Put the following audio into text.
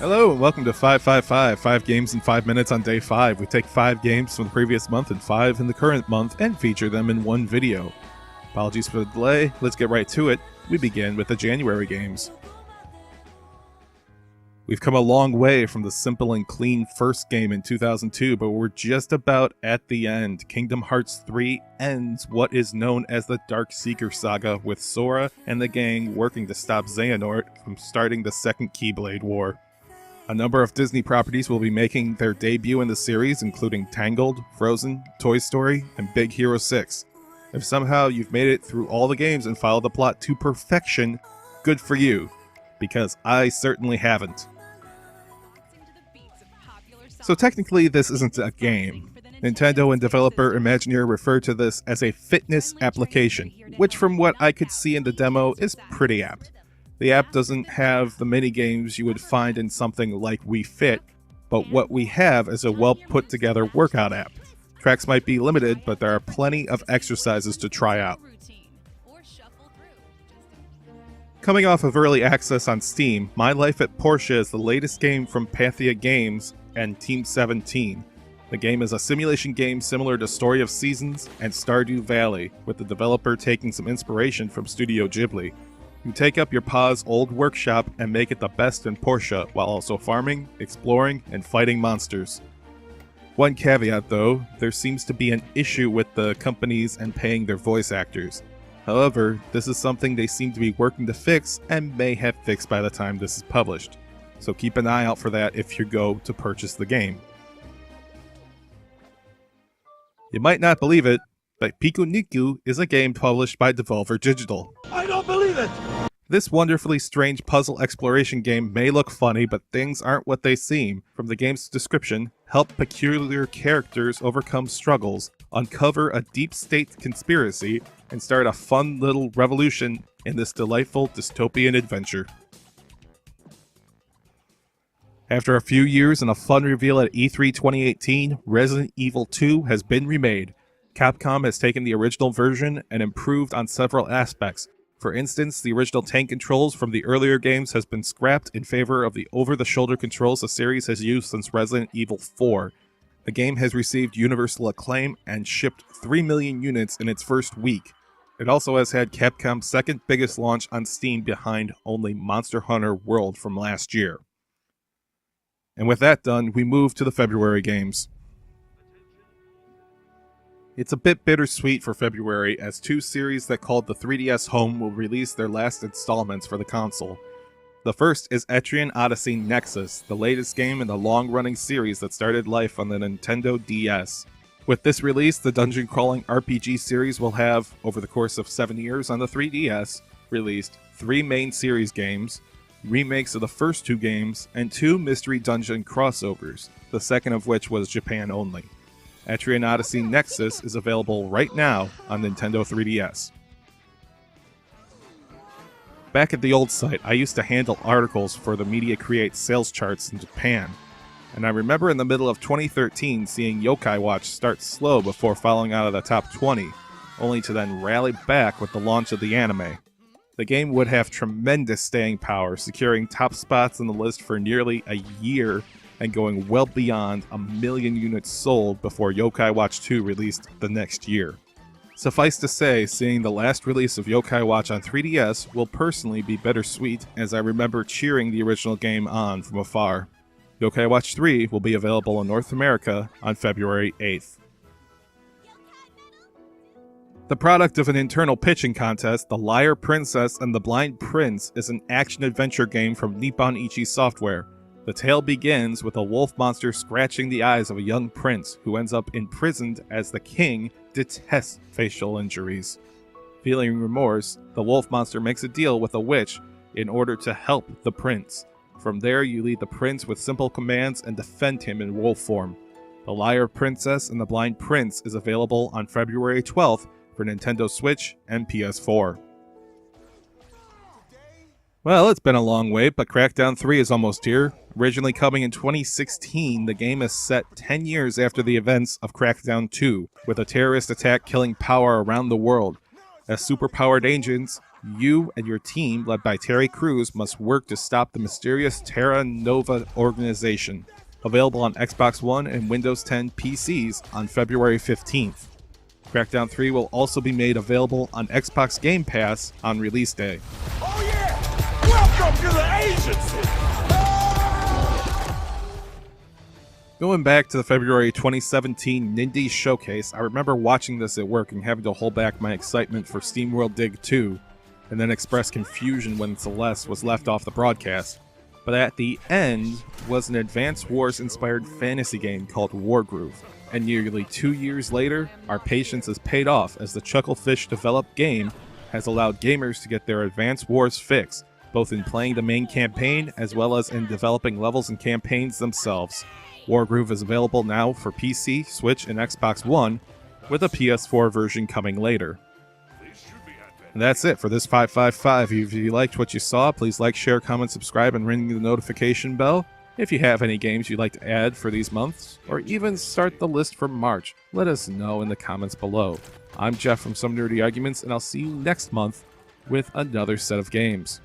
Hello and welcome to 555, 5 games in 5 minutes on day 5. We take 5 games from the previous month and 5 in the current month and feature them in one video. Apologies for the delay, let's get right to it. We begin with the January games. We've come a long way from the simple and clean first game in 2002, but we're just about at the end. Kingdom Hearts 3 ends what is known as the Dark Seeker Saga, with Sora and the gang working to stop Xehanort from starting the Second Keyblade War. A number of Disney properties will be making their debut in the series, including Tangled, Frozen, Toy Story, and Big Hero 6. If somehow you've made it through all the games and followed the plot to perfection, good for you, because I certainly haven't. So technically this isn't a game. Nintendo and developer Imagineer refer to this as a fitness application, which from what I could see in the demo is pretty apt. The app doesn't have the mini-games you would find in something like Wii Fit, but what we have is a well put together workout app. Tracks might be limited, but there are plenty of exercises to try out. Coming off of early access on Steam, My Life at Portia is the latest game from Pathia Games and Team 17. The game is a simulation game similar to Story of Seasons and Stardew Valley, with the developer taking some inspiration from Studio Ghibli. You take up your pa's old workshop and make it the best in Portia, while also farming, exploring, and fighting monsters. One caveat though, there seems to be an issue with the companies and paying their voice actors. However, this is something they seem to be working to fix and may have fixed by the time this is published. So keep an eye out for that if you go to purchase the game. You might not believe it, but Pikuniku is a game published by Devolver Digital. I don't believe it! This wonderfully strange puzzle exploration game may look funny, but things aren't what they seem. From the game's description, help peculiar characters overcome struggles, uncover a deep state conspiracy, and start a fun little revolution in this delightful dystopian adventure. After a few years and a fun reveal at E3 2018, Resident Evil 2 has been remade. Capcom has taken the original version and improved on several aspects. For instance, the original tank controls from the earlier games has been scrapped in favor of the over-the-shoulder controls the series has used since Resident Evil 4. The game has received universal acclaim and shipped 3 million units in its first week. It also has had Capcom's second biggest launch on Steam behind only Monster Hunter World from last year. And with that done, we move to the February games. It's a bit bittersweet for February, as 2 series that called the 3DS home will release their last installments for the console. The first is Etrian Odyssey Nexus, the latest game in the long-running series that started life on the Nintendo DS. With this release, the dungeon-crawling RPG series will have, over the course of 7 years on the 3DS, released 3 main series games, remakes of the first 2 games, and 2 mystery dungeon crossovers, the second of which was Japan only. Etrian Odyssey Nexus is available right now on Nintendo 3DS. Back at the old site, I used to handle articles for the Media Create sales charts in Japan, and I remember in the middle of 2013 seeing Yokai Watch start slow before falling out of the top 20, only to then rally back with the launch of the anime. The game would have tremendous staying power, securing top spots on the list for nearly a year and going well beyond 1 million units sold before Yokai Watch 2 released the next year. Suffice to say, seeing the last release of Yokai Watch on 3DS will personally be bittersweet, as I remember cheering the original game on from afar. Yokai Watch 3 will be available in North America on February 8th. The product of an internal pitching contest, The Liar Princess and the Blind Prince is an action-adventure game from Nippon Ichi Software. The tale begins with a wolf monster scratching the eyes of a young prince who ends up imprisoned as the king detests facial injuries. Feeling remorse, the wolf monster makes a deal with a witch in order to help the prince. From there, you lead the prince with simple commands and defend him in wolf form. The Liar Princess and the Blind Prince is available on February 12th for Nintendo Switch and PS4. Well, it's been a long wait, but Crackdown 3 is almost here. Originally coming in 2016, the game is set 10 years after the events of Crackdown 2, with a terrorist attack killing power around the world. As superpowered agents, you and your team, led by Terry Crews, must work to stop the mysterious Terra Nova organization. Available on Xbox One and Windows 10 PCs on February 15th. Crackdown 3 will also be made available on Xbox Game Pass on release day. Oh yeah! Welcome to the agency! Going back to the February 2017 Nindy Showcase, I remember watching this at work and having to hold back my excitement for SteamWorld Dig 2, and then express confusion when Celeste was left off the broadcast. But at the end was an Advance Wars-inspired fantasy game called Wargroove, and nearly 2 years later, our patience has paid off as the Chucklefish-developed game has allowed gamers to get their Advance Wars fix, both in playing the main campaign as well as in developing levels and campaigns themselves. Wargroove is available now for PC, Switch, and Xbox One, with a PS4 version coming later. And that's it for this 555. If you liked what you saw, please like, share, comment, subscribe, and ring the notification bell. If you have any games you'd like to add for these months, or even start the list for March, let us know in the comments below. I'm Jeff from Some Nerdy Arguments, and I'll see you next month with another set of games.